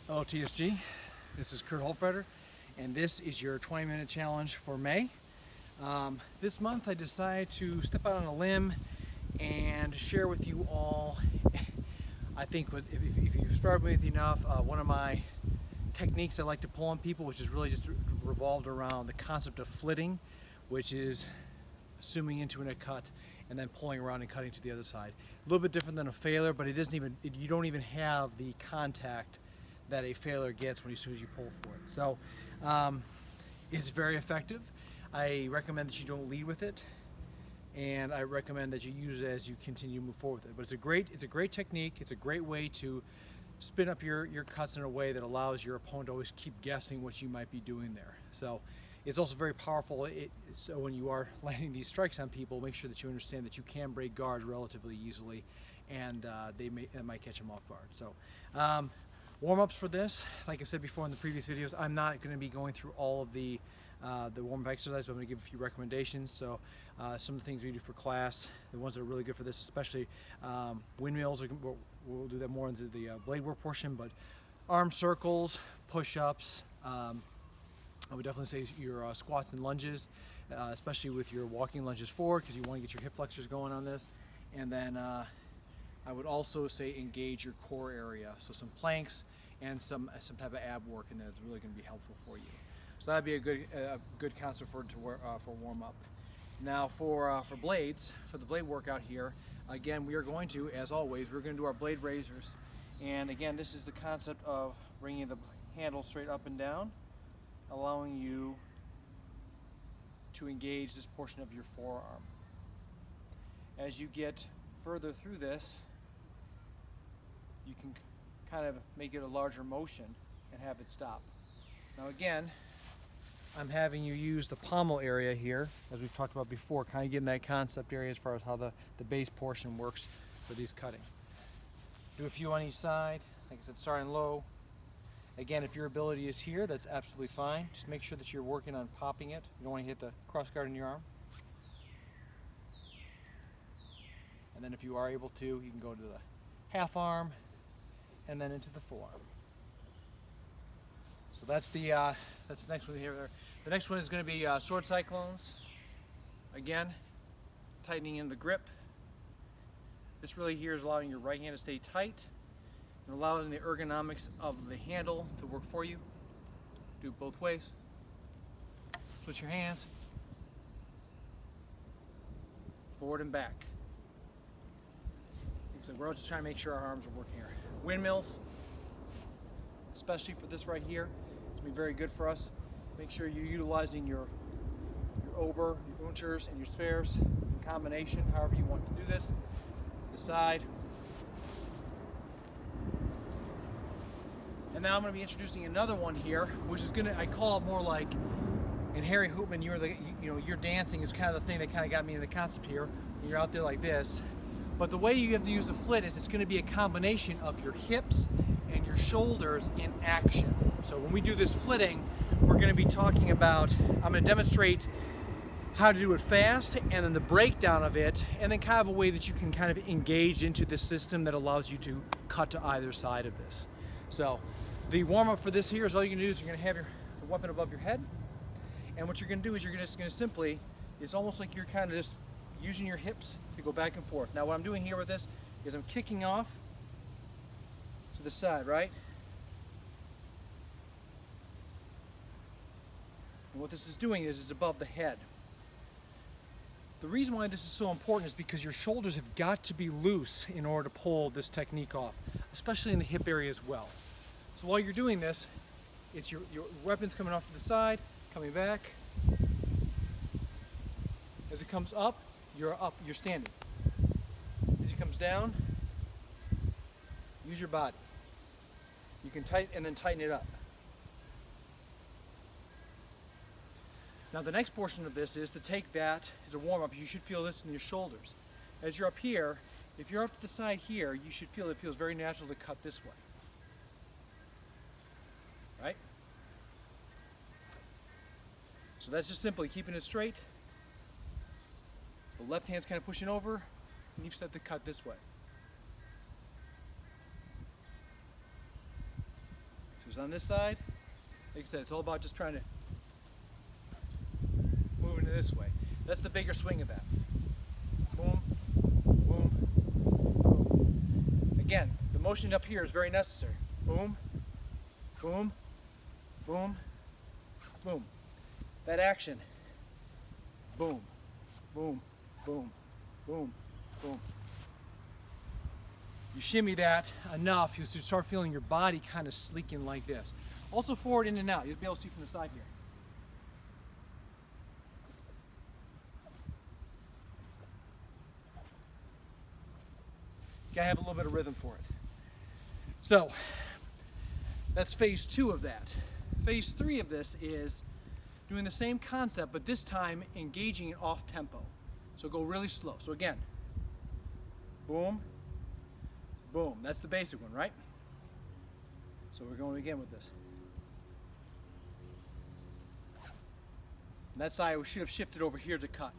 Hello TSG, this is Kurt Holfreder, and this is your 20-minute challenge for May. This month I decided to step out on a limb and share with you all, I think if you've started with me enough, one of my techniques I like to pull on people, which is really just revolved around the concept of flitting, which is assuming into a cut and then pulling around and cutting to the other side. A little bit different than a failure, but you don't even have the contact that a failure gets as soon as you pull for it. So it's very effective. I recommend that you don't lead with it, and I recommend that you use it as you continue to move forward with it. But it's a great technique. It's a great way to spin up your cuts in a way that allows your opponent to always keep guessing what you might be doing there. So it's also very powerful. So when you are landing these strikes on people, make sure that you understand that you can break guards relatively easily, and that might catch them off guard. So warm-ups for this, like I said before in the previous videos, I'm not going to be going through all of the warm-up exercises, but I'm going to give a few recommendations. So some of the things we do for class, the ones that are really good for this, especially windmills, we'll do that more into the blade work portion, but arm circles, push-ups, I would definitely say your squats and lunges, especially with your walking lunges forward, because you want to get your hip flexors going on this. And then I would also say engage your core area, so some planks and some type of ab work, and that's really going to be helpful for you. So that'd be a good concept for warm up. Now for blades, for the blade workout here, again we are going to, as always, we're going to do our blade raisers, and again this is the concept of bringing the handle straight up and down, allowing you to engage this portion of your forearm. As you get further through this, you can kind of make it a larger motion and have it stop. Now again, I'm having you use the pommel area here, as we've talked about before, kind of getting that concept area as far as how the base portion works for these cutting. Do a few on each side, like I said, starting low. Again, if your ability is here, that's absolutely fine. Just make sure that you're working on popping it. You don't want to hit the cross guard in your arm. And then if you are able to, you can go to the half arm and then into the full arm. So that's the next one here. The next one is going to be sword cyclones. Again, tightening in the grip. This really here is allowing your right hand to stay tight and allowing the ergonomics of the handle to work for you. Do it both ways. Switch your hands. Forward and back. So we're just trying to make sure our arms are working here. Windmills, especially for this right here, it's going to be very good for us. Make sure you're utilizing your ober, your unters, and your spheres in combination, however you want to do this. To the side. And now I'm going to be introducing another one here, which is going to, I call it more like, in Harry Hoopman, your dancing is kind of the thing that kind of got me in the concept here. When you're out there like this. But the way you have to use a flit is it's going to be a combination of your hips and your shoulders in action. So when we do this flitting, we're going to be talking about, I'm going to demonstrate how to do it fast and then the breakdown of it, and then kind of a way that you can kind of engage into the system that allows you to cut to either side of this. So the warm-up for this here is all you're going to do is you're going to have the weapon above your head, and what you're going to do is you're just going to simply, it's almost like you're kind of just using your hips to go back and forth. Now what I'm doing here with this is I'm kicking off to the side, right? And what this is doing is it's above the head. The reason why this is so important is because your shoulders have got to be loose in order to pull this technique off, especially in the hip area as well. So while you're doing this, it's your weapon's coming off to the side, coming back. As it comes up, you're standing. As it comes down, use your body. You can tighten and then tighten it up. Now the next portion of this is to take that as a warm-up. You should feel this in your shoulders. As you're up here, if you're off to the side here, you should feel it feels very natural to cut this way. Right? So that's just simply keeping it straight. The left hand's kind of pushing over, and you start to cut this way. Whereas on this side, like I said, it's all about just trying to move into this way. That's the bigger swing of that. Boom, boom, boom. Again, the motion up here is very necessary. Boom, boom, boom, boom. That action. Boom, boom, boom, boom, boom. You shimmy that enough, you'll start feeling your body kind of sleeking like this. Also forward, in and out. You'll be able to see from the side here. Gotta have a little bit of rhythm for it. So, that's phase 2 of that. Phase 3 of this is doing the same concept, but this time engaging it off tempo. So go really slow. So again, boom, boom. That's the basic one, right? So we're going again with this. And that side we should have shifted over here to cut.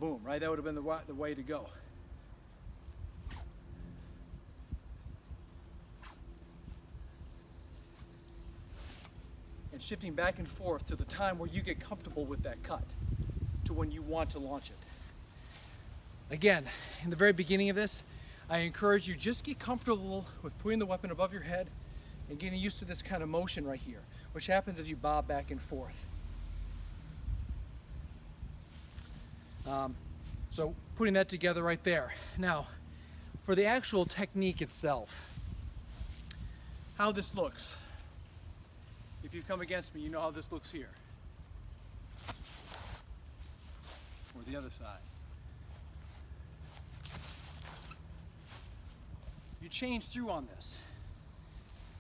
Boom, right? That would have been the way to go. And shifting back and forth to the time where you get comfortable with that cut, to when you want to launch it. Again, in the very beginning of this, I encourage you just get comfortable with putting the weapon above your head and getting used to this kind of motion right here, which happens as you bob back and forth. So putting that together right there. Now, for the actual technique itself, how this looks. If you come against me, you know how this looks here. Or the other side. You change through on this.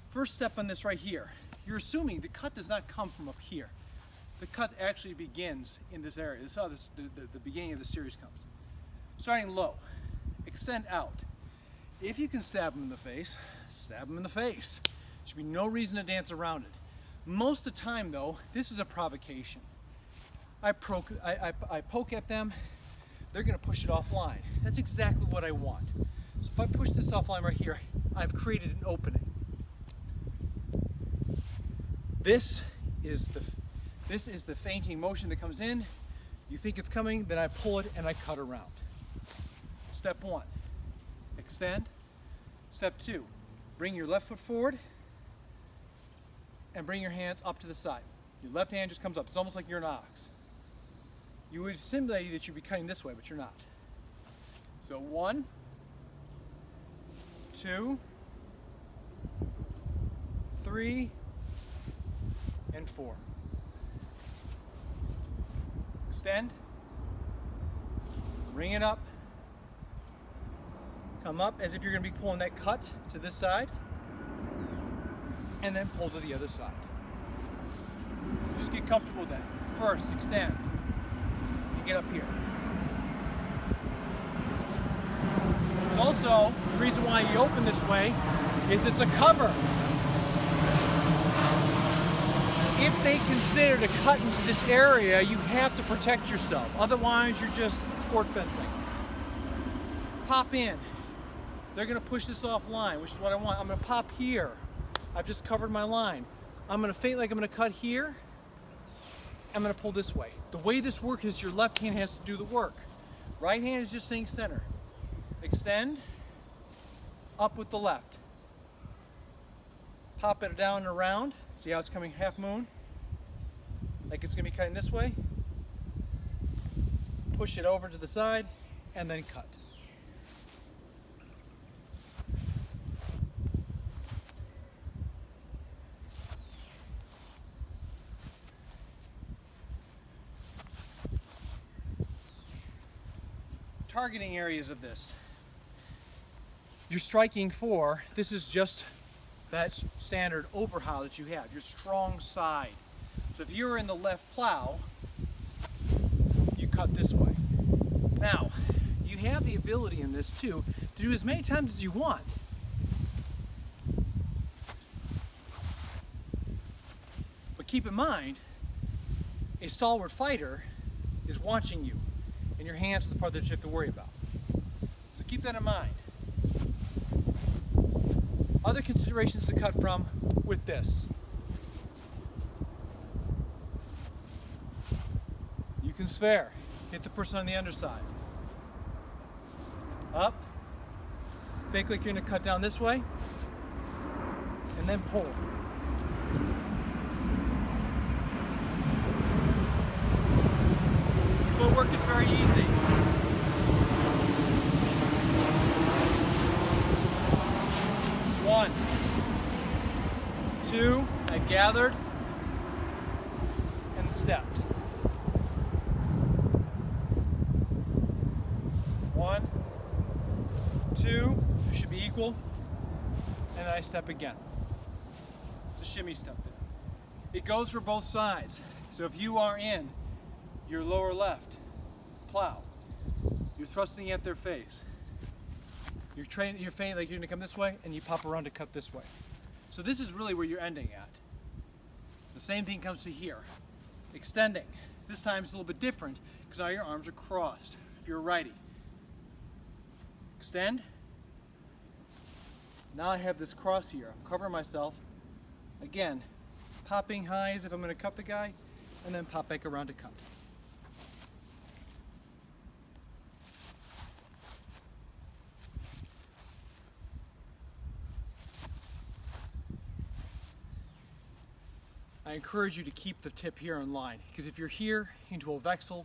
First step on this right here, you're assuming the cut does not come from up here. The cut actually begins in this area. This is how the beginning of the series comes. Starting low, extend out. If you can stab them in the face, stab them in the face. There should be no reason to dance around it. Most of the time though, this is a provocation. I poke at them, they're gonna push it offline. That's exactly what I want. So if I push this offline right here, I've created an opening. This is the fainting motion that comes in. You think it's coming, then I pull it and I cut around. Step 1, extend. Step 2, bring your left foot forward and bring your hands up to the side. Your left hand just comes up. It's almost like you're an ox. You would simulate that you'd be cutting this way, but you're not. So 1, 2, 3, and 4. Extend, bring it up, come up as if you're going to be pulling that cut to this side, and then pull to the other side. Just get comfortable with that. First, extend, and get up here. It's also the reason why you open this way is it's a cover. If they consider to cut into this area, you have to protect yourself. Otherwise, you're just sport fencing. Pop in. They're going to push this offline, which is what I want. I'm going to pop here. I've just covered my line. I'm going to feint like I'm going to cut here. I'm going to pull this way. The way this works is your left hand has to do the work. Right hand is just saying center. Extend. Up with the left. Pop it down and around. See how it's coming half moon? Like it's going to be cutting this way. Push it over to the side and then cut. Targeting areas of this. You're striking for, this is just that standard oberhau that you have, your strong side. So if you're in the left plow, you cut this way. Now, you have the ability in this too to do as many times as you want. But keep in mind, a stalwart fighter is watching you, and your hands are the part that you have to worry about. So keep that in mind. Other considerations to cut from with this. You can spare. Hit the person on the underside. Up. Fake like you're going to cut down this way. And then pull. Footwork is very easy. One, two, I gathered and stepped. One, two, it should be equal, and then I step again. It's a shimmy step there. It goes for both sides. So if you are in your lower left plow, you're thrusting at their face. You're feigning like you're gonna come this way, and you pop around to cut this way. So this is really where you're ending at. The same thing comes to here. Extending. This time it's a little bit different because now your arms are crossed. If you're a righty. Extend. Now I have this cross here. I'm covering myself. Again, popping high as if I'm gonna cut the guy, and then pop back around to cut. I encourage you to keep the tip here in line, because if you're here into a vexel,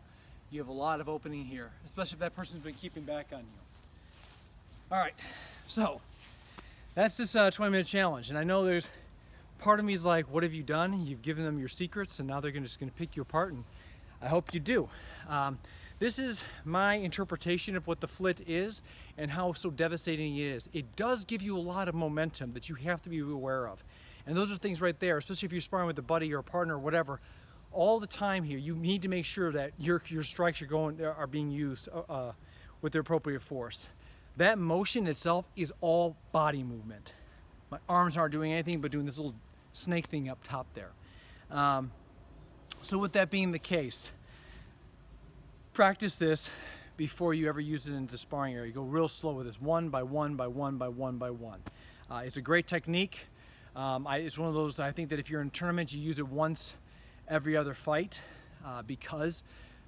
you have a lot of opening here, especially if that person's been keeping back on you. All right, so that's this 20-minute challenge, and I know there's part of me is like, what have you done? You've given them your secrets, and now they're just going to pick you apart, and I hope you do. This is my interpretation of what the flit is and how so devastating it is. It does give you a lot of momentum that you have to be aware of. And those are things right there, especially if you're sparring with a buddy or a partner or whatever. All the time here, you need to make sure that your strikes are being used with the appropriate force. That motion itself is all body movement. My arms aren't doing anything but doing this little snake thing up top there. So with that being the case, practice this before you ever use it into sparring area. You go real slow with this, one by one by one by one by one. It's a great technique. It's one of those, I think that if you're in a tournament, you use it once every other fight because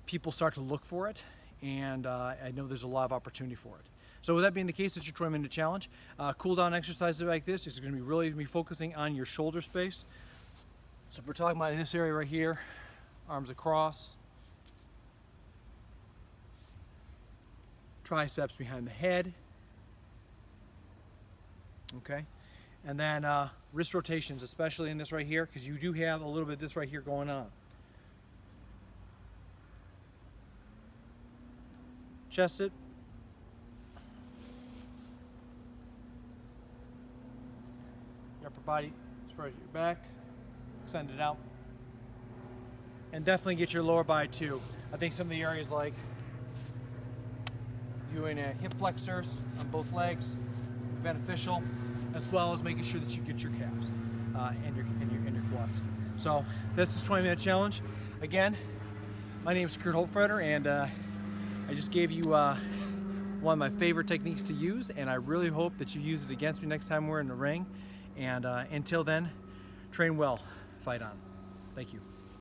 people start to look for it, and I know there's a lot of opportunity for it. So with that being the case, it's your 20-minute challenge. Cool down exercises like this is going to be really focusing on your shoulder space. So if we're talking about this area right here, arms across, triceps behind the head, okay? And then wrist rotations, especially in this right here, because you do have a little bit of this right here going on. Chest it. Your upper body as far as your back. Extend it out. And definitely get your lower body too. I think some of the areas like doing hip flexors on both legs, beneficial, as well as making sure that you get your calves and your quads. So this is 20-minute challenge. Again, my name is Kurt Holfreder, and I just gave you one of my favorite techniques to use, and I really hope that you use it against me next time we're in the ring. And until then, train well, fight on. Thank you.